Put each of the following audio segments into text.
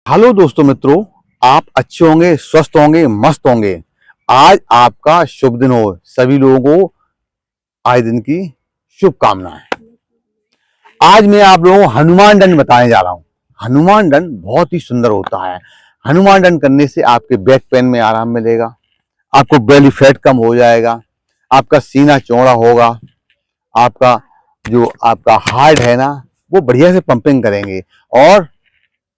Hello दोस्तों मित्रों, आप अच्छे होंगे, स्वस्थ होंगे, मस्त होंगे। आज आपका शुभ दिन हो। सभी लोगों को आज दिन की शुभकामनाएं। आज मैं आप लोगों को हनुमान दंड बताने जा रहा हूं। हनुमान दंड बहुत ही सुंदर होता है। हनुमान दंड करने से आपके बैक पेन में आराम मिलेगा, आपको बेली फैट कम हो जाएगा, आपका सीना चौड़ा होगा, आपका जो आपका हार्ट है ना वो बढ़िया से पंपिंग करेंगे और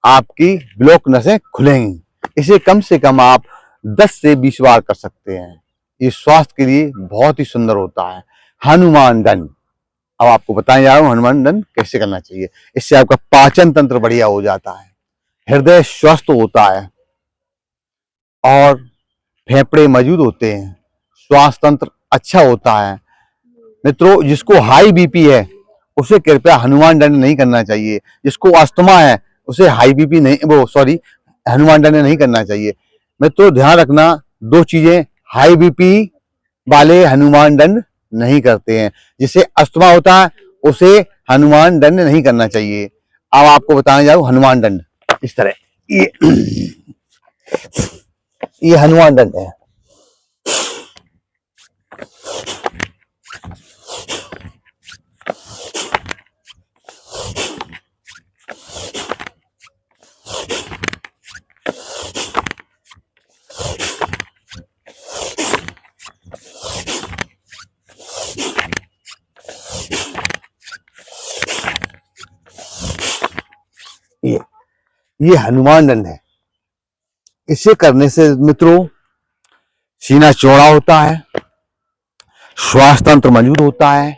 आपकी ब्लॉक नसें खुलेंगी। इसे कम से कम आप 10 से 20 बार कर सकते हैं। ये स्वास्थ्य के लिए बहुत ही सुंदर होता है हनुमान दंड। अब आपको बताने जा रहा हूं हनुमान दंड कैसे करना चाहिए। इससे आपका पाचन तंत्र बढ़िया हो जाता है, हृदय स्वस्थ होता है और फेफड़े मजबूत होते हैं, स्वास्थ्य तंत्र अच्छा होता है। मित्रों, जिसको हाई बीपी है उसे कृपया हनुमान दंड नहीं करना चाहिए। जिसको अस्थमा है उसे हाई बीपी नहीं, हनुमान दंड नहीं करना चाहिए। मित्रों ध्यान रखना, दो चीजें, हाई बीपी वाले हनुमान दंड नहीं करते हैं। जिसे अस्थमा होता है उसे हनुमान दंड नहीं करना चाहिए। अब आपको बताने जा रहा हूं हनुमान दंड। इस तरह ये हनुमान दंड है। ये हनुमान दंड है। इसे करने से मित्रों सीना चौड़ा होता है, श्वास तंत्र मजबूत होता है,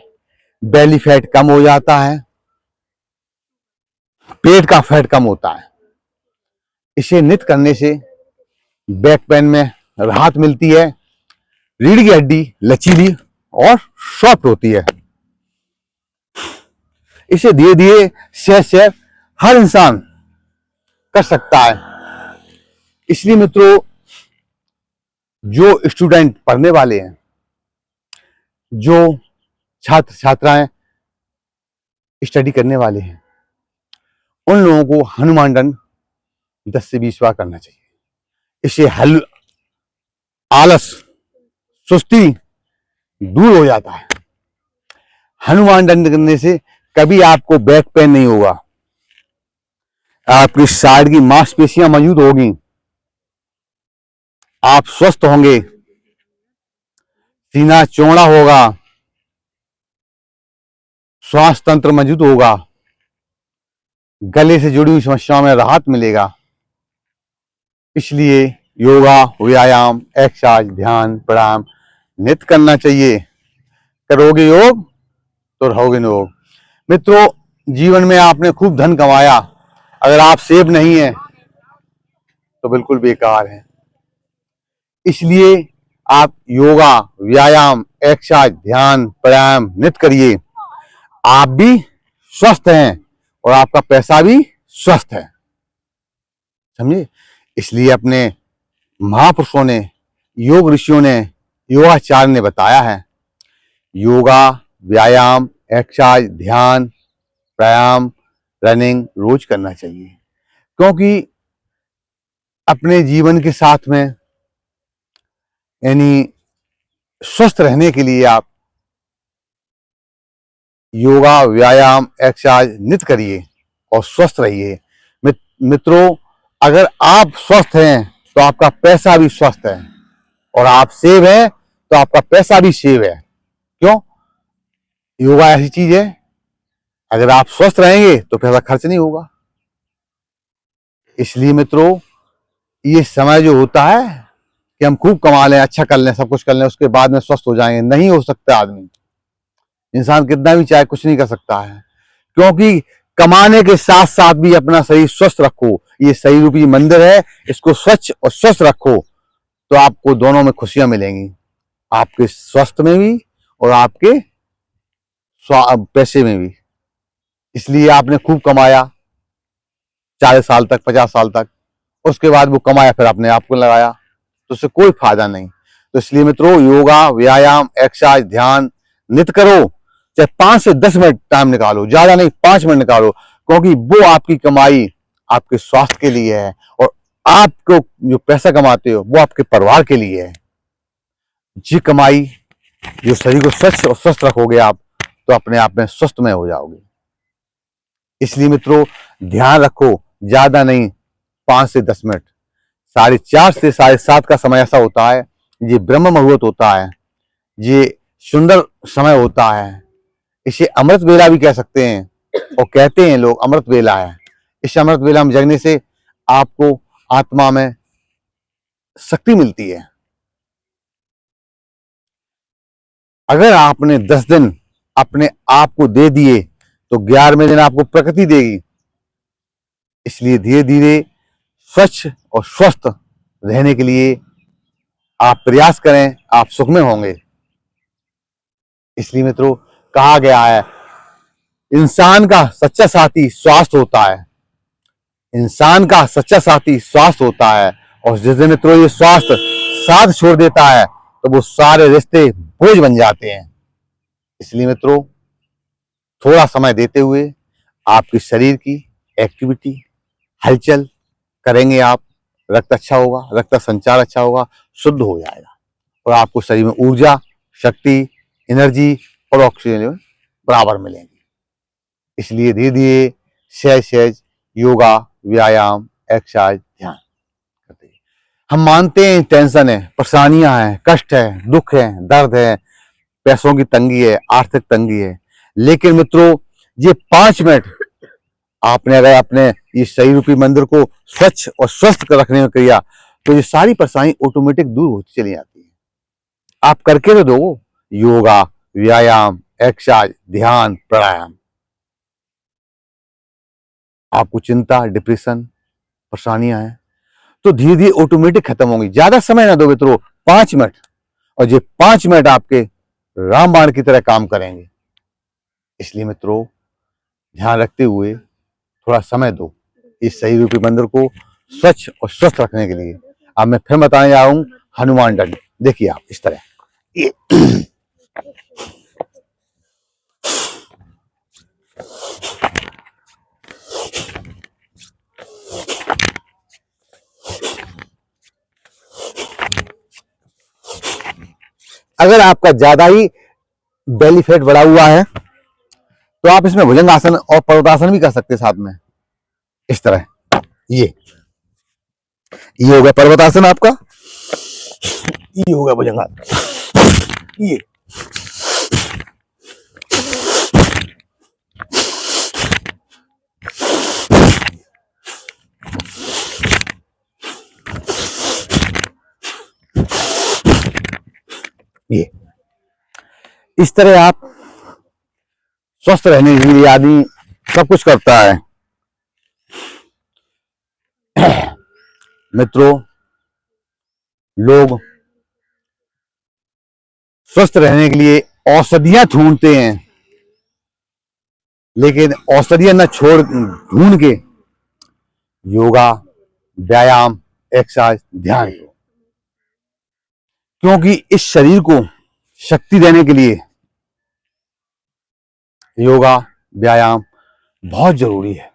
बेली फैट कम हो जाता है, पेट का फैट कम होता है। इसे नित्य करने से बैक पेन में राहत मिलती है, रीढ़ की हड्डी लचीली और सॉफ्ट होती है। इसे धीरे धीरे से हर इंसान कर सकता है। इसलिए मित्रों, जो स्टूडेंट पढ़ने वाले हैं, जो छात्र छात्राएं स्टडी करने वाले हैं, उन लोगों को हनुमान दंड 10 से 20 बार करना चाहिए। इससे आलस, सुस्ती दूर हो जाता है। हनुमान दंड करने से कभी आपको बैक पेन नहीं होगा, आपकी साइड की मांसपेशियां मजबूत होगी, आप स्वस्थ होंगे, सीना चौड़ा होगा, श्वास तंत्र मजबूत होगा, गले से जुड़ी हुई समस्याओं में राहत मिलेगा। इसलिए योगा, व्यायाम, एक्सरसाइज, ध्यान, प्राणायाम नित्य करना चाहिए। करोगे योग तो रहोगे निरोग। मित्रों, जीवन में आपने खूब धन कमाया, अगर आप सेफ नहीं है तो बिल्कुल बेकार है। इसलिए आप योगा, व्यायाम, एक्सरसाइज, ध्यान, प्राणायाम नित्य करिए। आप भी स्वस्थ हैं और आपका पैसा भी स्वस्थ है, समझे। इसलिए अपने महापुरुषों ने, योग ऋषियों ने, योगाचार्य ने बताया है, योगा, व्यायाम, एक्सरसाइज, ध्यान, प्राणायाम, रनिंग रोज करना चाहिए। क्योंकि अपने जीवन के साथ में यानी स्वस्थ रहने के लिए आप योगा, व्यायाम, एक्सरसाइज नित्य करिए और स्वस्थ रहिए। मित्रों, अगर आप स्वस्थ हैं तो आपका पैसा भी स्वस्थ है, और आप सेव हैं तो आपका पैसा भी सेव है। क्यों? योगा ऐसी चीज है, अगर आप स्वस्थ रहेंगे तो पैसा खर्च नहीं होगा। इसलिए मित्रों, ये समय जो होता है कि हम खूब कमा लें, अच्छा कर लें, सब कुछ कर लें, उसके बाद में स्वस्थ हो जाएंगे, नहीं हो सकता। आदमी, इंसान कितना भी चाहे कुछ नहीं कर सकता है। क्योंकि कमाने के साथ साथ भी अपना शरीर स्वस्थ रखो। ये शरीर रूपी मंदिर है, इसको स्वच्छ और स्वस्थ रखो तो आपको दोनों में खुशियां मिलेंगी, आपके स्वास्थ्य में भी और आपके पैसे में भी। इसलिए आपने खूब कमाया 40 साल तक, 50 साल तक, उसके बाद वो कमाया फिर अपने आप को लगाया, तो उससे कोई फायदा नहीं। तो इसलिए मित्रों, योगा, व्यायाम, एक्सरसाइज, ध्यान नित्य करो। चाहे 5 से 10 मिनट टाइम निकालो, ज्यादा नहीं, 5 मिनट निकालो, क्योंकि वो आपकी कमाई आपके स्वास्थ्य के लिए है, और आपको जो पैसा कमाते हो वो आपके परिवार के लिए है। जी कमाई, जो शरीर को स्वच्छ और स्वस्थ रखोगे आप, तो अपने आप में स्वस्थमय हो जाओगे। इसलिए मित्रों, ध्यान रखो, ज्यादा नहीं, 5 से 10 मिनट, 4:30 से 7:30 का समय ऐसा होता है, ये ब्रह्म मुहूर्त होता है, ये सुंदर समय होता है। इसे अमृत वेला भी कह सकते हैं, और कहते हैं लोग अमृत वेला है। इस अमृत वेला में जगने से आपको आत्मा में शक्ति मिलती है। अगर आपने 10 दिन अपने आप को दे दिए, तो 11वें दिन आपको प्रकृति देगी। इसलिए धीरे धीरे स्वच्छ और स्वस्थ रहने के लिए आप प्रयास करें, आप सुख में होंगे। इसलिए मित्रों, कहा गया है, इंसान का सच्चा साथी स्वास्थ्य होता है। इंसान का सच्चा साथी स्वास्थ्य होता है, और जिस दिन मित्रों ये स्वास्थ्य साथ छोड़ देता है, तो वो सारे रिश्ते बोझ बन जाते हैं। इसलिए मित्रों, थोड़ा समय देते हुए आपके शरीर की एक्टिविटी, हलचल करेंगे आप, रक्त अच्छा होगा, रक्त संचार अच्छा होगा, शुद्ध हो जाएगा, और आपको शरीर में ऊर्जा, शक्ति, एनर्जी और ऑक्सीजन बराबर मिलेंगे। इसलिए धीरे धीरे सहज सहज योगा, व्यायाम, एक्सरसाइज, ध्यान करते हैं। हम मानते हैं टेंशन है, परेशानियां हैं, कष्ट है, दुख है, दर्द है, पैसों की तंगी है, आर्थिक तंगी है, लेकिन मित्रों, ये 5 मिनट आपने अगर अपने ये शरीर रूपी मंदिर को स्वच्छ और स्वस्थ रखने में किया, तो ये सारी परेशानी ऑटोमेटिक दूर होती चली जाती है। आप करके तो दो, योगा, व्यायाम, एक्सरसाइज, ध्यान, प्राणायाम। आपको चिंता, डिप्रेशन, परेशानियां हैं, तो धीरे धीरे ऑटोमेटिक खत्म होंगी। ज्यादा समय ना दोगे तो 5 मिनट, और ये 5 मिनट आपके रामबाण की तरह काम करेंगे। इसलिए मित्रों, ध्यान रखते हुए थोड़ा समय दो इस शरीर रूपी मंदिर को स्वच्छ और स्वस्थ रखने के लिए। अब मैं फिर बताने जा रहा हूं हनुमान दंड। देखिए आप इस तरह ये अगर आपका ज्यादा ही बेली फैट बढ़ा हुआ है, तो आप इसमें भुजंगासन और पर्वतासन भी कर सकते हैं साथ में। इस तरह ये हो गया पर्वतासन आपका, ये हो गया भुजंगासन, ये इस तरह आप स्वस्थ रहने के लिए आदमी सब कुछ करता है। मित्रों, लोग स्वस्थ रहने के लिए औषधियां ढूंढते हैं, लेकिन औषधियां न छोड़ ढूंढ के योगा, व्यायाम, एक्सरसाइज, ध्यान, क्योंकि इस शरीर को शक्ति देने के लिए योगा, व्यायाम बहुत जरूरी है।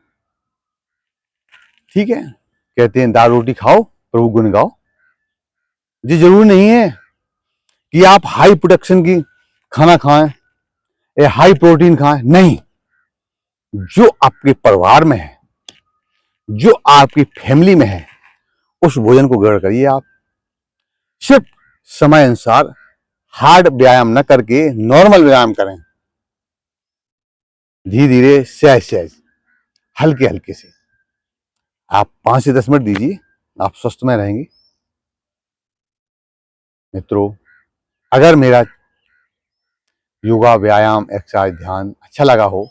ठीक है, कहते हैं दाल रोटी खाओ प्रभु गुण गाओ। ये जरूरी नहीं है कि आप हाई प्रोडक्शन की खाना खाएं या हाई प्रोटीन खाएं, नहीं। जो आपके परिवार में है, जो आपकी फैमिली में है, उस भोजन को ग्रहण करिए। आप सिर्फ समय अनुसार हार्ड व्यायाम न करके नॉर्मल व्यायाम करें, धीरे धीरे, सहज सहज, हल्के हल्के से। आप 5 से 10 मिनट दीजिए, आप स्वस्थ में रहेंगे। मित्रों, अगर मेरा योगा, व्यायाम, एक्सरसाइज, ध्यान अच्छा लगा हो,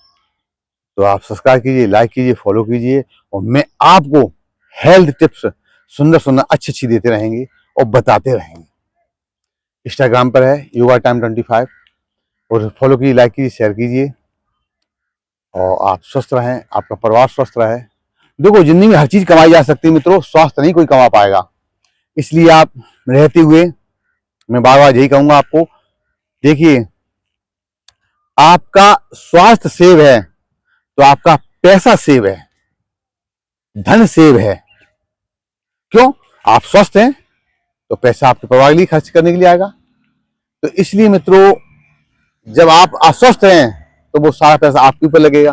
तो आप सब्सक्राइब कीजिए, लाइक कीजिए, फॉलो कीजिए, और मैं आपको हेल्थ टिप्स सुंदर सुंदर अच्छी अच्छी देते रहेंगे और बताते रहेंगे। इंस्टाग्राम पर है योगा टाइम 25, और फॉलो कीजिए, लाइक कीजिए, शेयर कीजिए, और आप स्वस्थ रहें, आपका परिवार स्वस्थ रहे। देखो, जिंदगी में हर चीज कमाई जा सकती है मित्रों, स्वास्थ्य नहीं कोई कमा पाएगा। इसलिए आप रहते हुए मैं बार बार यही कहूंगा आपको, देखिए, आपका स्वास्थ्य सेव है तो आपका पैसा सेव है। धन सेव है। क्यों? आप स्वस्थ हैं तो पैसा आपके परिवार के लिए खर्च करने के लिए आएगा। तो इसलिए मित्रों, जब आप अस्वस्थ हैं तो वो सारा पैसा आपके ऊपर लगेगा।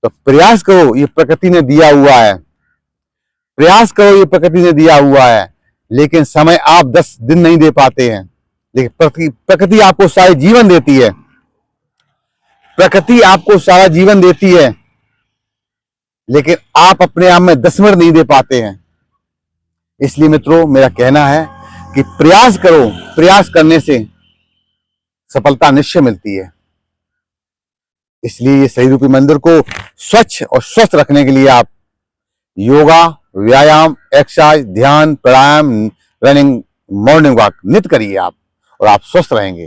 तो प्रयास करो, ये प्रकृति ने दिया हुआ है, प्रयास करो, ये प्रकृति ने दिया हुआ है। लेकिन समय आप 10 दिन नहीं दे पाते हैं, लेकिन प्रकृति आपको सारे जीवन देती है, प्रकृति आपको सारा जीवन देती है, लेकिन आप अपने आप में 10 मिनट नहीं दे पाते हैं। इसलिए मित्रों, मेरा कहना है कि प्रयास करो, प्रयास करने से सफलता निश्चय मिलती है। इसलिए ये शरीर रूपी मंदिर को स्वच्छ और स्वस्थ रखने के लिए आप योगा, व्यायाम, एक्सरसाइज, ध्यान, प्राणायाम, रनिंग, मॉर्निंग वॉक नित्य करिए आप, और आप स्वस्थ रहेंगे।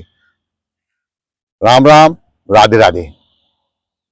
राम राम, राधे राधे।